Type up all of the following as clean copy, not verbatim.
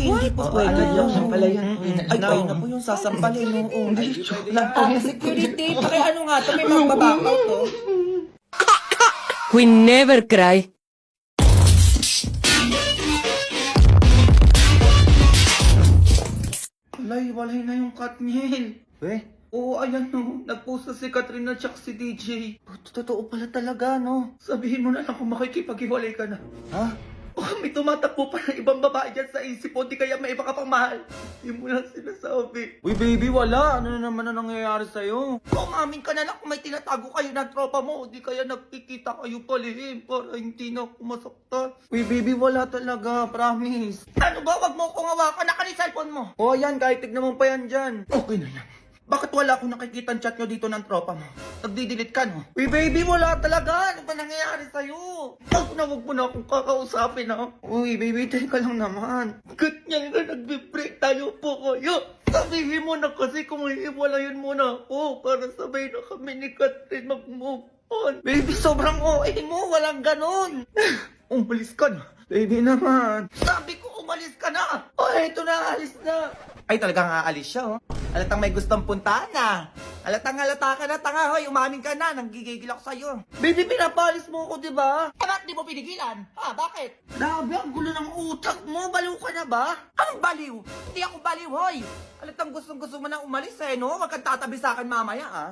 Ay, hindi po pwede. Yan pala yan. Ay, kayo na po yung sasampalin. Oo. Security, ano nga to? May magbabakaw to. We never cry. Walay na yung Katniel. Eh? Oo, ayan no. Nag-post na si Katrina at si DJ. Totoo pala talaga, no? Sabihin mo na lang kung makikipag-iwalay ka na. Ha? Baka may tumatakbo pa ng ibang babae dyan sa isip mo, di kaya may iba ka pang mahal. Hindi mo lang sinasabi. Uy, baby, wala. Ano na naman ang nangyayari sa'yo? Umamin ka na lang kung may tinatago kayo ng tropa mo, di kaya nagkikita kayo palihim para hindi na ako masaktan. Uy, baby, wala talaga. Promise. Ano ba? Wag mo akong hawakan. Naka ni cellphone mo. O, yan. Kahit tignan mo pa yan dyan. Okay na yan. Bakit wala akong nakikita chat nyo dito ng tropa mo? Nagdi-delete ka, no? Uy, baby, wala talaga. Ano ba nangyayari sa'yo? Wag mo na akong kakausapin, ha? Uy, baby, teka lang naman. Ganyan nga nagbe-break tayo po kayo. Sabihin mo na kasi kung iiwalayan mo na ako para sabay na kami ni Catherine mag-move on. Baby, sobrang OA mo. Walang ganon. Umalis ka na. Baby naman. Sabi ko umalis ka na. Oh, eto na. Alis na. Ay, talagang aalis siya, oh. Alatang may gustong puntahan na. Alatang halata ka na, tanga, hoy. Umamin ka na. Nanggigigil ako sa'yo. Baby, pinapalis mo ako, di ba? Ba't di mo pinigilan? Ha, bakit? Grabe, ang gulo ng utak mo. Baliw ka na ba? Anong baliw? Hindi ako baliw, hoy. Alatang gustong-gusto mo na umalis, eh, no? Huwag kang tatabi sa akin mamaya, ah.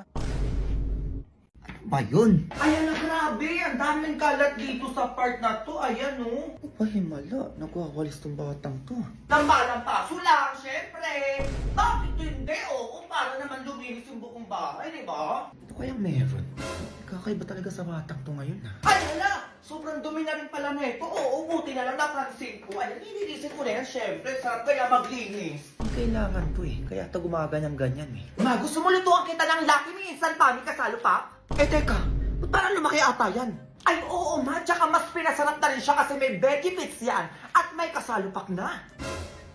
Ba yun? Ayan na, grabe. Ang daming kalat dito sa part na to. Ayan, no? Ay, mala. Nagwawalis tong batang to. Nang paso lang, syempre. Bakit hindi? Oo, para naman luminis yung buong bahay, di ba? Ito kayang meron. Kakaiba talaga sa batang to ngayon, ha? Ay, hala! Sobrang dumi na rin pala nito. Oo, buti na lang napansin ko. Ayan, nililisin ko na yan, syempre. Sarap kaya maglinis. Kailangan ko eh. Kaya ito gumaganyang-ganyan eh. Ma, gusto mo lutuan kita ng Lucky Me Instant Mami kasalo pa? Eh teka, ba't parang lumaki ata yan? Ay, oo, ma. Tsaka mas pinasarap na rin siya kasi may benefits yan. At may kasalupak na.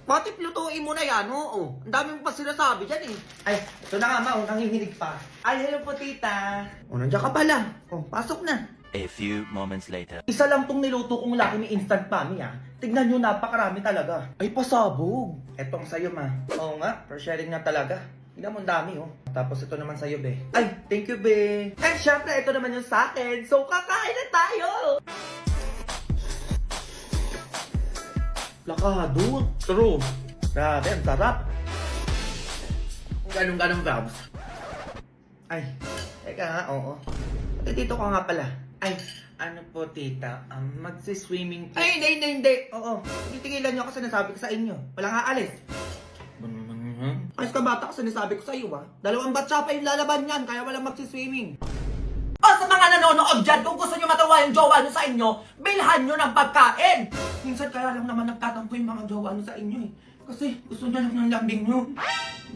Pati lutuin mo na yan, oo. Ang dami mo pa sinasabi dyan eh. Ay, ito na nga, ma. Nangihinig pa. Ay, hello po, tita. O, nandiyan ka pala. O, pasok na. A few moments later. Isa lang tong niluto kong Lucky Me Instant Mami, ah. Tignan nyo, napakarami talaga. Ay, pasabog. Etong sa'yo, ma. Oo nga, for sharing na talaga. Tignan mo, ang dami, oh. Tapos ito naman sa'yo, be. Ay, thank you, be. And syempre, ito naman yung sa'kin. So, kakain na tayo! Lakado. True. Grabe, ang sarap. Ganong-ganong vibes. Ay, teka nga, oo. Pati dito ka nga pala. Ay, ano po, tita? Magsi-swimming po. Ay, hindi. Oo, titigilan niyo ako sinasabi ko sa inyo. Wala nga alis. Ayos ka bata kasi sinasabi ko sa iyo, ah. Dalawang batsa pa yung lalaban niyan, kaya walang magsi-swimming. O sa mga nanonood dyan, kung gusto nyo matawa yung jowa nyo sa inyo, bilhan nyo ng pagkain. Minsan kaya lang naman nagtatampo yung mga jowa nyo sa inyo eh. Kasi gusto niya lang ng lambing nyo.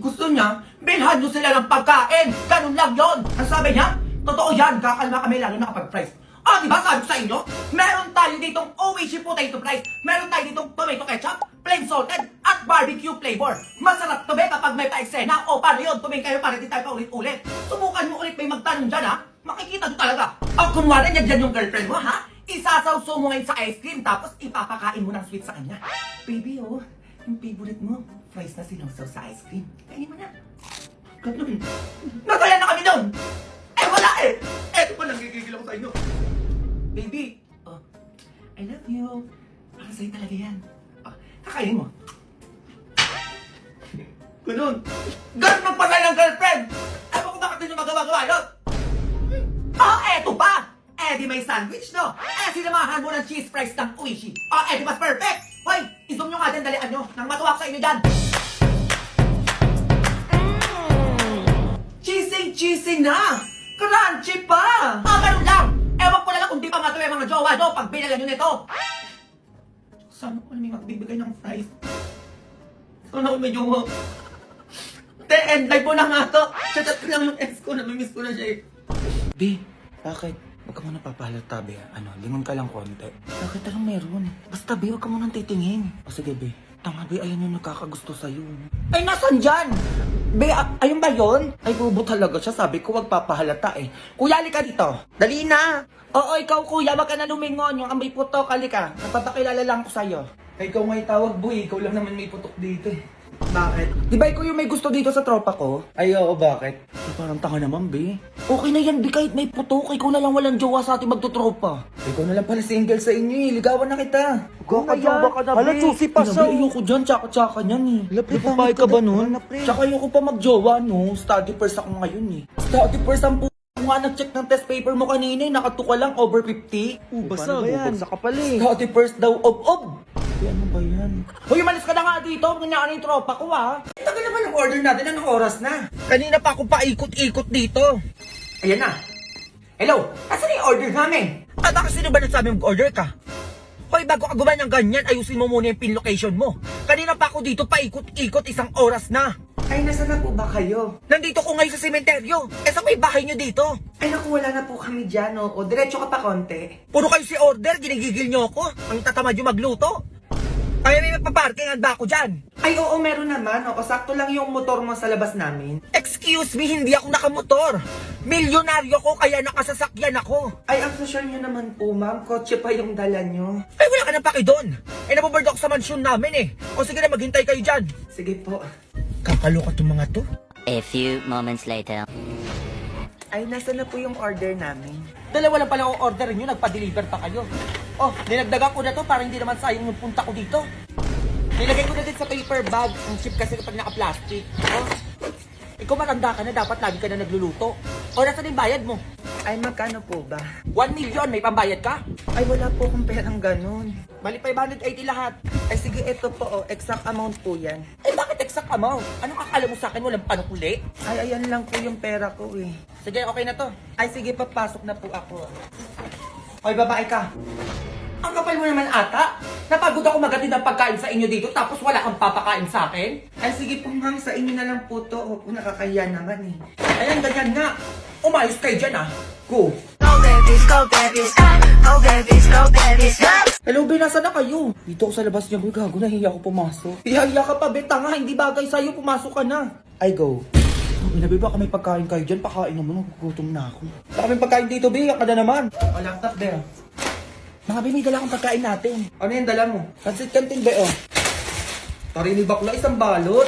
Gusto niya, bilhan nyo sila ng pagkain. Ganun lang yon. Ang sabi niya, totoo yan, kakalma kami lalo na kapag fries. Ah, di ba sabi ko sa inyo? Meron tayo ditong Oishi potato fries. Meron tayo ditong tomato ketchup, plain salted, at barbecue flavor. Masarap to be kapag may pa-eksena. O paano yun? Tumingin kayo para di tayo pa ulit-ulit. Subukan mo ulit may magtanong dyan, ha? Makikita nyo talaga. O kunwari, yan yung girlfriend mo, ha? Isasawso mo ngayon sa ice cream, tapos ipapakain mo ng sweet sa kanya. Baby, oh, yung favorite mo, fries na sinawsaw sa ice cream. Kainin mo na. Ganun. Nataya na kami doon! Eh, wala eh! Eto pa, nanggigigil ako sa inyo. Baby, oh, I love you. Para sa'yo talaga yan. Oh, kakainin mo. Ganun. Ganun magpasay ng girlfriend! Ewan ko bakit din yung magawa-gawa yun? Oh, eto pa! Eh, di may sandwich, no? Eh, sinamahan mo ng cheese fries ng Oishi. Oh, eh, di mas perfect! Hoy, i-zoom nyo nga din, dalian nyo. Nang matuwa ko sa inyo dyan. Cheesy na! Crunchy pa! Ah, ganun lang! Ewan ko na lang kung di pa matuwa yung mga jowa, no? Pag binalan nyo nito. Sana ko may magbibigay ng fries. Sana ko medyo mo. End live mo na nga to. Chat ko lang yung ex ko, namimiss ko na siya eh. Be, bakit? Huwag ka muna papahalata, be. Ano, lingon ka lang konti. Bakit talang meron? Basta, be, huwag ka muna titingin. O sige, be. Tama, be, ayan yung nakakagusto sa'yo. Ay, nasan dyan? Be, ayun ba yun? Ay, bubo talaga siya. Sabi ko, huwag papahalata eh. Kuya, halika dito. Dali na. Oo, ikaw kuya, wag ka na lumingon. Yung amoy puto, kalika. Nagpapakilala lang ko sa'yo. Ay, ikaw nga itawag, boy. Ikaw lang naman may putok dito eh. Bakit? Di ba ikaw yung may gusto dito sa tropa ko? Ay, oo, bakit? Ay, parang tanga naman, be. Okay na yan, be. Kahit may putok, ikaw na lang walang jowa sa ating magtutropa. Ikaw na lang pala single sa inyo eh. Ligawan na kita. Kakajowa ka na, Hala, be. susi pa siya. Ayoko dyan, tsaka-tsaka niyan eh. Napapayag ka ba nun? Tsaka ayoko pa magjowa, no? Study first ako ngayon eh. Study first ang kung nga nag-check ng test paper mo kanina eh, nakatuka lang over 50. Basta, bubagsak ka pala eh. Study first daw, ob. Ay, ano ba yan? Hoy, umalis ka na nga dito. Ganyan yung tropa ko, ha? Tagal naman ang order natin. Anong oras na? Kanina pa ako paikot-ikot dito. Ayan na. Hello? Asan yung order namin? Ah, bakit sino ba nagsabi mag-order ka? Hoy, bago ka gumawa ng ganyan, ayusin mo muna yung pin location mo. Kanina pa ako dito paikot-ikot, isang oras na. Ay, nasa na po ba kayo? Nandito ko ngayon sa sementeryo. Eh, sa may bahay nyo dito? Ay, naku, wala na po kami dyan, o. Diretso ka pa konti. Puro kayo si order, ginigigil nyo ako. Ang tatamad yung magluto. Kaya may magpaparkingan ba ako dyan? Ay, oo, meron naman, o. Sakto lang yung motor mo sa labas namin. Excuse me, hindi ako nakamotor. Milyonaryo ko, kaya nakasasakyan ako. Ay, ang social nyo naman po, ma'am. Kotse pa yung dala nyo. Ay, wala ka nang paki doon. Eh, naboboard ako sa mansyon namin eh. O sige na, maghintay kayo dyan. Sige po. Kakaloka tong mga to. A few moments later. Ay, nasa na po yung order namin? Dalawa lang pala ang order nyo, nagpa-deliver pa kayo. Oh, dinagdagan ko na to para hindi naman sayang yung punta ko dito. Nilagay ko na din sa paper bag. Ang cheap kasi kapag naka-plastic. Oh, ikaw matanda ka na, dapat lagi ka na nagluluto. O, nasa din bayad mo? Ay, magkano po ba? 1 million, may pambayad ka? Ay, wala po akong perang ganun. Bali 580 lahat. Ay, sige, ito po, o. Exact amount po yan. Eh, bakit exact amount? Anong akala mo sa akin? Walang panukuli? Ay, ayan lang po yung pera ko, eh. Sige, okay na to. Ay, sige, papasok na po ako. Hoy, babae ka. Ang kapal mo naman ata. Napagod ako magatid ng pagkain sa inyo dito tapos wala kang papakain sa akin. Ay, sige po, ma'am, sa inyo na lang po to. O, nakakahiya naman, eh. Ayan, ganyan nga. Umayos kayo dyan ah. Go. Go babies, go babies, go babies, go babies, go. Hello, be, nasa na kayo? Dito ako sa labas niya, boy. Gago, nahiya ako pumasok. Hiya ka pa, be. Tanga, hindi bagay sa'yo. Pumasok ka na. Ay, go. Inabi, baka may pagkain kayo dyan. Pakain naman. Gugutom na ako. Baka may pagkain dito, be. Yak ka na naman. O, laptop, be. Mga be, may dala akong pagkain natin. Ano yung dala mo? Pansit Canton, be, oh. Tarini bakla, isang balot.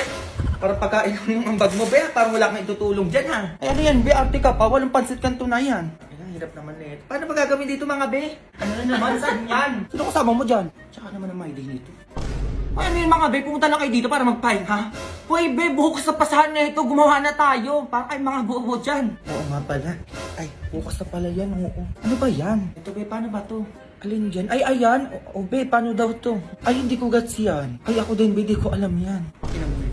Para pagkain lang yung ambag mo, be. Parang wala kang itutulong dyan, ha? Ay, ano yan, be? Arte ka pa. Walang pansit Canton na yan. Ay, ang hirap naman na ito. Paano ba gagawin dito, mga be? Ano na naman, saan yan? Sino kasama mo dyan? Tsaka naman ang may idea nito. Ay, ano yun mga be, pumunta na kayo dito para magpahinga. Hoy be, buhok sa pasahan na ito, gumawa na tayo. Para kayo mga buo dyan. Oo nga pala. Ay, bukas na pala yan, oo. Ano ba yan? Ito, be, paano ba to? Alin dyan? Ay, ayan. O be, paano daw to? Ay, hindi ko gets yan. Ay, ako din, be, di ko alam yan.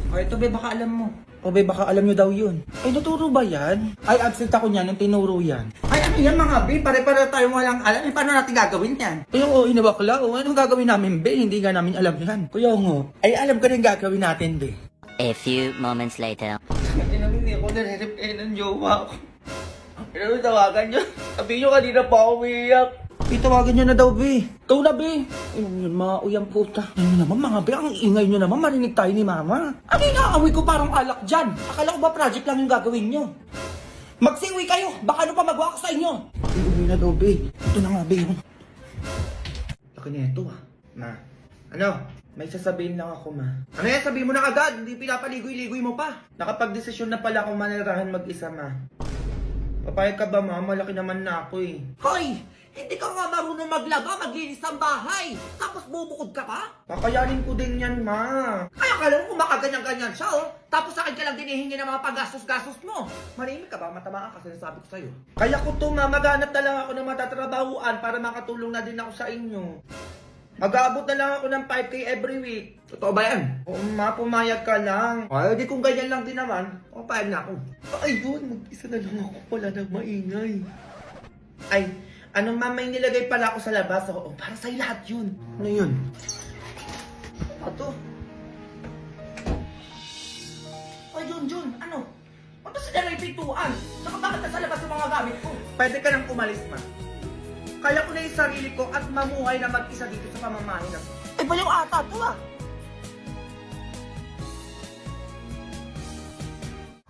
O, ito, be, baka alam mo. O be, baka alam nyo daw yun. Ay, naturo ba yan? Ay, absent ako niyan nung tinuro yan. Ay, ano yan, mga be? Pare-pare tayong walang alam. Eh, paano natin gagawin yan? Ay, oo, inabakla. O, anong gagawin namin, be? Hindi nga namin alam yan. Kuya ngo. Ay, alam ko rin gagawin natin, be. A few moments later. Hindi ako nare-reply ng jowa ko. Pero tawagan nyo. Sabi nyo kanina pa ako umiiyak. Itawagan nyo na daw, be. Ikaw na, be. Ayun yun, mga uyang puta. Ayun naman, mga be. Ang ingay nyo naman, marinig tayo ni mama. Ano yung naamoy ko parang alak dyan? Akala ko ba project lang yung gagawin nyo? Magsiuwi kayo! Baka ano pa magawa ko sa inyo? Uwi na daw, be. Ito na nga, be. Laki na ito, ah. Ma. Ano? May sasabihin lang ako, ma. Ano yan? Sabihin mo na agad. Hindi pinapaligoy-ligoy mo pa. Nakapag-desisyon na pala akong manirahan mag-isa, ma. Papayag ka ba, ma? Malaki naman na ako, eh. Hoy! Hindi ka nga marunong maglaba, maglinis ng bahay. Tapos bubukod ka pa? Kakayanin ko din yan, ma. Ay, akala mo kung makaganyan-ganyan siya, oh. Tapos sa akin ka lang dinihingi ng mga paggastos-gastos mo. Marimi ka ba? Matamaan ka, sinasabi ko sa'yo. Kaya ko to, ma. Maghanap na lang ako ng matatrabahuan para makatulong na din ako sa inyo. Mag-aabot na lang ako ng 5K every week. Totoo ba yan? Oo, ma. Pumayag ka lang. Ay, di kung ganyan lang din naman. O, payag na ako. Ay, yun. Mag-isa na lang ako. Wala nang maingay. Ay, ano, ma? May nilagay pala ako sa labas. Oo, para sa'yo lahat yun. Ano yun? Ano to? Ay, Jun, ano? Ano sa dalawang pintuan? Saka bakit nasa labas yung mga gamit ko? Pwede ka nang umalis, ma. Kaya ko na yung sarili ko at mamuhay na mag-isa dito sa pamamahay na to. Eh, baliw ata to, ah.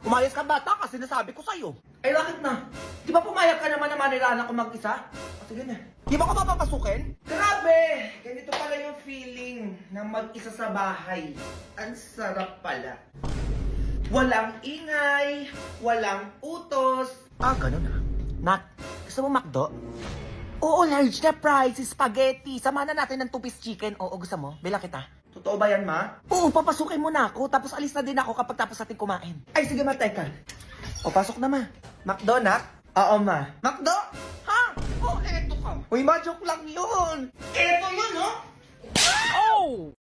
Umayos ka bata kasi nasabi ko sa'yo. Eh, bakit na? Di ba pumayag ka naman na manirahan ako mag-isa? O, sige na. Di ba ako papapasukin? Grabe! Ganito pala yung feeling na mag-isa sa bahay. Ang sarap pala. Walang ingay, walang utos. Ah, ganun ah. Nak, gusto mo McDo? Oo, large na fries, spaghetti. Samahan na natin ng 2-piece chicken. Oo, gusto mo? Bilang kita. Totoo ba yan, ma? Oo, papasukin mo na ako. Tapos alis na din ako kapag tapos natin kumain. Ay, sige ma, teka. O, pasok na ma. McDo, nak? Oo, ma. McDo? Ha? Oh, eto ka. Uy, ma, joke lang yun. Eto yun, oh! Oh!